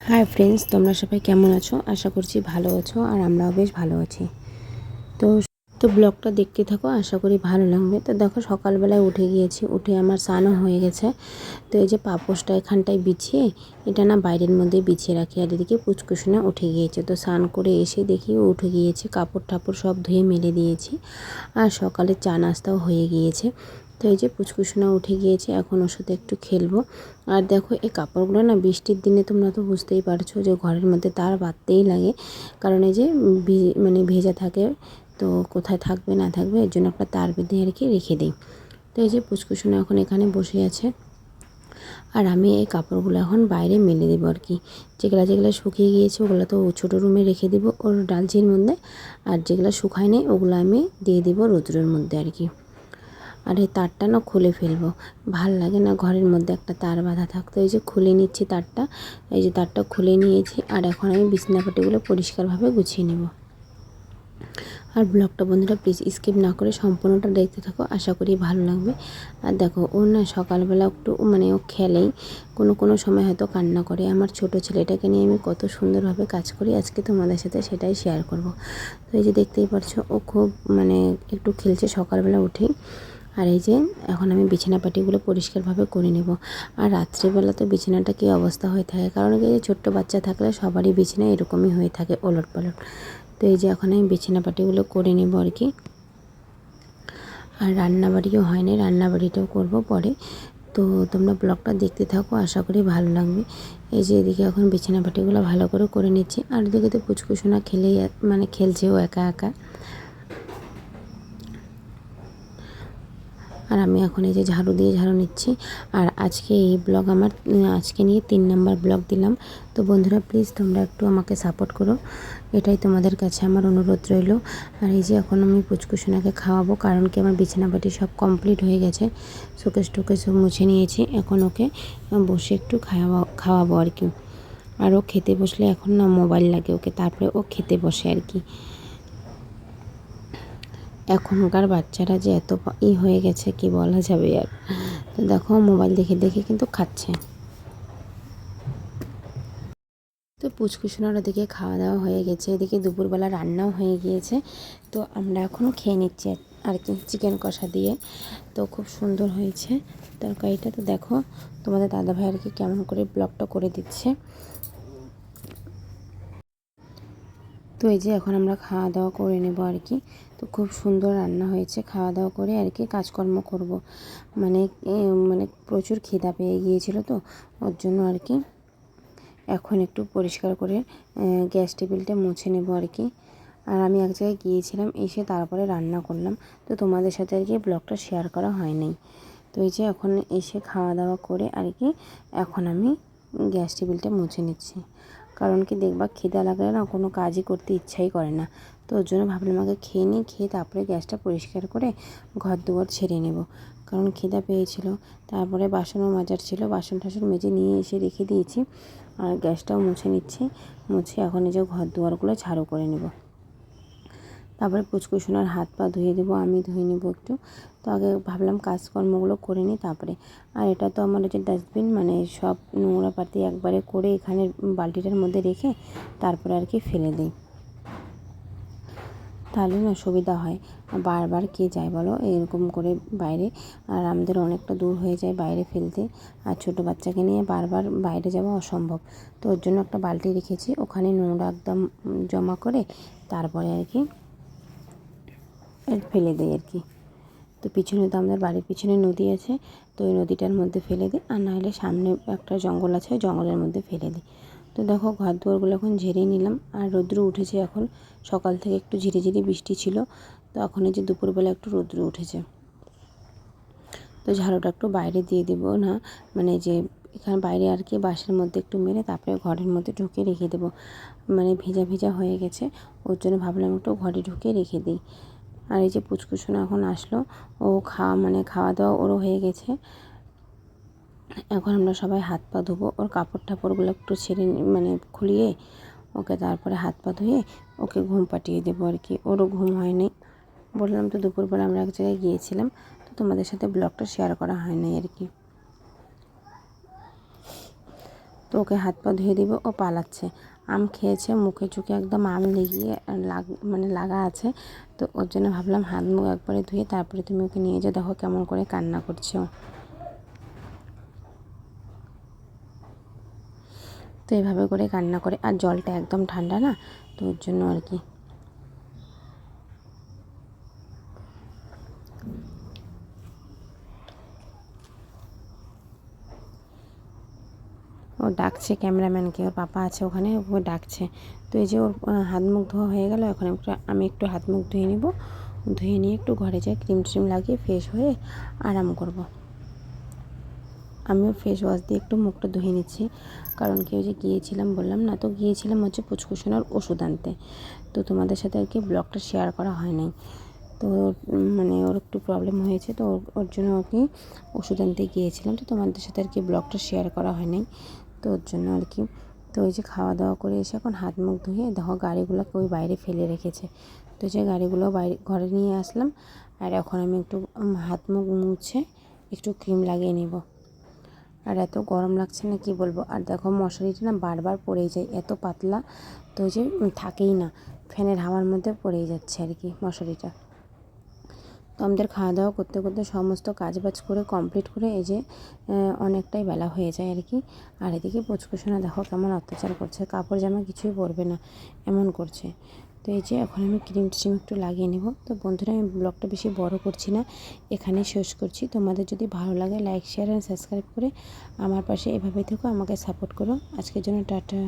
Hi friends, তোমরা সবাই কেমন আছো? আশা করছি ভালো আছো আর আমরাও বেশ ভালো আছি। তো তো ব্লগটা দেখতে থাকো, আশা করি ভালো লাগবে। তো দেখো, সকালবেলায় উঠে গিয়েছি, উঠে আমার স্নানও হয়ে গেছে। তো এই যে পাপোশটা এখানটায় বিছিয়ে, এটা না বাইরের মধ্যে বিছিয়ে রাখি, আর এদিকে পুচকুসোনা উঠে গিয়েছে। তো স্নান করে এসে দেখি ও উঠে গিয়েছে, কাপড় টাপড় সব ধুয়ে মেলে দিয়েছি, আর সকালে চা নাস্তাও হয়ে গিয়েছে। তো এই যে পুচকুসোনা উঠে গিয়েছে, এখন ওর সাথে একটু খেলবো। আর দেখো, এই কাপড়গুলো না বৃষ্টির দিনে তোমরা তো বুঝতেই পারছো যে ঘরের মধ্যে তার বাঁধতেই লাগে, কারণ এই যে ভেজা থাকে, তো কোথায় থাকবে না থাকবে এর জন্য একটা তার বেঁধে আর কি রেখে দিই। তো এই যে পুচকুসোনা এখন এখানে বসে আছে, আর আমি এই কাপড়গুলো এখন বাইরে মেলে দেবো আর কি। যেগুলো যেগুলো শুকিয়ে গিয়েছে ওগুলো তো ছোটো রুমে রেখে দেবো ওর ডালচির মধ্যে, আর যেগুলো শুকায় নেই ওগুলো আমি দিয়ে দেবো রৌদ্রের মধ্যে আর কি। আর এই তারটা না খুলে ফেলবো, ভাল লাগে না ঘরের মধ্যে একটা তার বাঁধা থাকতো। এই যে খুলে নিচ্ছি তারটা, এই যে তারটা খুলে নিয়েছি, আর এখন আমি বিছানাপাটিগুলো পরিষ্কারভাবে গুছিয়ে নেব। আর ব্লগটা বন্ধুরা প্লিজ স্কিপ না করে সম্পূর্ণটা দেখতে থাকো, আশা করি ভালো লাগবে। আর দেখো, ও না সকালবেলা একটু ও খেলেই কোনো সময় হয়তো কান্না করে। আমার ছোট ছেলেটাকে নিয়ে আমি কত সুন্দরভাবে কাজ করি, আজকে তোমাদের সাথে সেটাই শেয়ার করব। তো এই যে দেখতেই পারছো, ও খুব একটু খেলছে সকালবেলা উঠেই। আর এই যে এখন আমি বিছানাপাটিগুলো পরিষ্কারভাবে করে নেব। আর রাত্রিবেলা তো বিছানাটা কী অবস্থা হয়ে থাকে, কারণ এই যে ছোট্ট বাচ্চা থাকলে সবারই বিছানা এরকমই হয়ে থাকে, ওলট পালট। তো এই যে এখন আমি বিছানাপাটিগুলো করে নেব আর কি। আর রান্নাবাড়িও হয়নি, রান্নাবাড়িটাও করব পরে। তো তোমরা ব্লগটা দেখতে থাকো, আশা করি ভালো লাগবে। এই যে এদিকে এখন বিছানাপাটিগুলো ভালো করে নিচ্ছি, আর এদিকে তো পুচকুসোনা খেলেই খেলছেও একা একা। আর আমি এখন এই যে ঝাড়ু দিয়ে ঝাড়ু নিচ্ছি। আর আজকে এই ব্লগ আমার আজকে নিয়ে 3 নাম্বার ব্লগ দিলাম। তো বন্ধুরা প্লিজ তোমরা একটু আমাকে সাপোর্ট করো, এটাই তোমাদের কাছে আমার অনুরোধ রইল। আর এই যে এখন আমি পুচকুসোনাকে খাওয়াবো, কারণ কি আমার বিছানাপাটি সব কমপ্লিট হয়ে গেছে, শোকেস টোকেস সব মুছে নিয়েছি। এখন ওকে বসে একটু খাওয়াবো আর কি। আর ও খেতে বসলে এখন না মোবাইল লাগে ওকে, তারপরে ও খেতে বসে আর কি। এখনকার বাচ্চারা যে এত হয়ে গেছে কি বলা যাবে আর। তো দেখো, মোবাইল দেখে দেখে কিন্তু খাচ্ছে। তো পুচকুসোনার ওদিকে খাওয়া দাওয়া হয়ে গেছে, এদিকে দুপুরবেলা রান্নাও হয়ে গিয়েছে। তো আমরা এখনও খেয়ে নিচ্ছি আর কি, চিকেন কষা দিয়ে। তো খুব সুন্দর হয়েছে তরকারিটা। তো দেখো, তোমাদের দাদাভাই আর কি কেমন করে ব্লগটা করে দিচ্ছে। তো এই যে এখন আমরা খাওয়া দাওয়া করে নেব আর কি। তো খুব সুন্দর রান্না হয়েছে, খাওয়া দাওয়া করে আর কি কাজকর্ম করব। মানে প্রচুর খিদা পেয়ে গিয়েছিল, তো ওর জন্য আর কি এখন একটু পরিষ্কার করে গ্যাস টেবিলটা মুছে নেব আর কি। আর আমি এক জায়গায় গিয়েছিলাম, এসে তারপরে রান্না করলাম, তো তোমাদের সাথে আর কি ব্লগটা শেয়ার করা হয় নাই। তো এই যে এখন এসে খাওয়া দাওয়া করে আর কি এখন আমি গ্যাস টেবিলটা মুছে নিচ্ছি। কারণ কি দেখবা, খিদা লাগলে না কোনো কাজই করতে ইচ্ছাই করে না। তো ওর জন্য ভাবলাম আগে খেয়ে নিই, খেয়ে তারপরে গ্যাসটা পরিষ্কার করে ঘর দুয়ার ছেড়ে নেব। কারণ খিদা পেয়েছিল। তারপরে বাসনও মাজার ছিল, বাসন টাসন মেজে নিয়ে এসে রেখে দিয়েছি। আর গ্যাসটাও মুছে নিচ্ছি, মুছে এখন এই যে ঘর দুয়ারগুলো ঝাড়ু করে নেব। তারপরে পুচকুসোনার হাত পা ধুয়ে দেবো, আমি ধুয়ে নেবো একটু। তো আগে ভাবলাম কাজকর্মগুলো করে নিই তারপরে। আর এটা তো আমার হচ্ছে ডাস্টবিন, সব নোংরা পাতি একবারে করে এখানে বালতিটার মধ্যে রেখে তারপরে আর কি ফেলে দিই, তাহলে না সুবিধা হয়। বারবার কে যায় বলো এরকম করে বাইরে, আর আমাদের অনেকটা দূর হয়ে যায় বাইরে ফেলতে। আর ছোটো বাচ্চাকে নিয়ে বারবার বাইরে যাওয়া অসম্ভব। তো ওর জন্য একটা বালতি রেখেছি, ওখানে নোংরা একদম জমা করে তারপরে আর কি ফেলে দিই আর কি। তো পিছনে তো আমাদের বাড়ির পিছনে নদী আছে, তো ওই নদীটার মধ্যে ফেলে দিই, আর নাহলে সামনে একটা জঙ্গল আছে, ওই জঙ্গলের মধ্যে ফেলে দিই। তো দেখো, ঘর দুয়ারগুলো এখন ঝেড়ে নিলাম। আর রৌদ্র উঠেছে এখন, সকাল থেকে একটু ঝিরিঝিরি বৃষ্টি ছিল, তো এখন এই যে দুপুরবেলা একটু রৌদ্র উঠেছে। তো ঝাড়ুটা একটু বাইরে দিয়ে দেবো না, যে এখানে বাইরে আর কি বাঁশের মধ্যে একটু মেরে তারপরে ঘরের মধ্যে ঢুকে রেখে দেবো। ভিজা ভিজা হয়ে গেছে, ওর জন্য ভাবলাম একটু ঘরে ঢুকে রেখে দিই। আর এই যে পুচকুসোনা এখন আসলো, ও খাওয়া দাওয়া ওরও হয়ে গেছে। এখন আমরা সবাই হাত পা ধোবো, ওর কাপড় টাপড়গুলো একটু ছেড়ে খুলিয়ে ওকে তারপরে হাত পা ধুয়ে ওকে ঘুম পাঠিয়ে দেবো আর কি। ওরও ঘুম হয়নি, বললাম তো দুপুরবেলা আমরা এক জায়গায় গিয়েছিলাম, তো তোমাদের সাথে ব্লগটা শেয়ার করা হয় নাই আর কি। তো ওকে হাত পা ধুয়ে দিবে, ও পালাচ্ছে। আম খেয়েছে, মুখে চুখে একদম আম লেগিয়ে লাগা আছে। তো ওর জন্য ভাবলাম হাত মুখ একবারে ধুয়ে তারপরে তুমি ওকে নিয়ে যাও। দেখো কেমন করে কান্না করছে ও। তো এভাবে করে কান্না করে, আর জলটা একদম ঠান্ডা না, তো ওর জন্য আর কি। ও ডাকছে ক্যামেরাম্যানকে, ওর পাপা আছে ওখানে, ও ডাকছে। তো এই যে ওর হাত মুখ ধোয়া হয়ে গেল। এখন আমি একটু হাত মুখ ধুয়ে নিব, ধুয়ে নিয়ে একটু ঘরে যাই, ক্রিম ট্রিম লাগিয়ে ফ্রেশ হয়ে আরাম করব। আমিও ফেস ওয়াশ দিয়ে একটু মুখটা ধুয়ে নিচ্ছি, কারণ কি ওই যে গিয়েছিলাম বললাম না, তো গিয়েছিলাম হচ্ছে পুচকুসোনার ওষুধ আনতে। তো তোমাদের সাথে আর কি ব্লগটা শেয়ার করা হয় নাই। তো মানে ওর একটু প্রবলেম হয়েছে, তো ওর জন্য আর কি ওষুধ আনতে গিয়েছিলাম। তো তোমাদের সাথে আর কি ব্লগটা শেয়ার করা হয় নাই, তো ওর জন্য আর কি। তো ওই যে খাওয়া দাওয়া করে এসে এখন হাত মুখ ধুয়ে দেখো গাড়িগুলোকে ওই বাইরে ফেলে রেখেছে। তো যে গাড়িগুলো বাইরে ঘরে নিয়ে আসলাম, আর এখন আমি একটু হাত মুখ মুছে একটু ক্রিম লাগিয়ে নিব। আর এত গরম লাগছে না কি বলবো। আর দেখো মশারিটা না বারবার পড়েই যায়, এত পাতলা, তো যে থাকেই না, ফ্যানের হাওয়ার মধ্যে পড়েই যাচ্ছে আর কি মশারিটা। তো আমাদের খাওয়া দাওয়া করতে করতে সমস্ত কাজবাজ করে কমপ্লিট করে এই যে অনেকটাই বেলা হয়ে যায় আর কি। আর এদিকে পুচকুসোনা দেখো কেমন অত্যাচার করছে, কাপড় জামা কিছুই পরবে না এমন করছে। তো এই যে এখন আমি ক্রিম ট্রিম একটু লাগিয়ে নেব। তো বন্ধুরা, আমি ব্লগটা বেশি বড় করছি না, এখানেই শেষ করছি। তোমাদের যদি ভালো লাগে লাইক শেয়ার অ্যান্ড সাবস্ক্রাইব করে আমার পাশে এভাবেই থেকো, আমাকে সাপোর্ট করো। আজকের জন্য টাটা।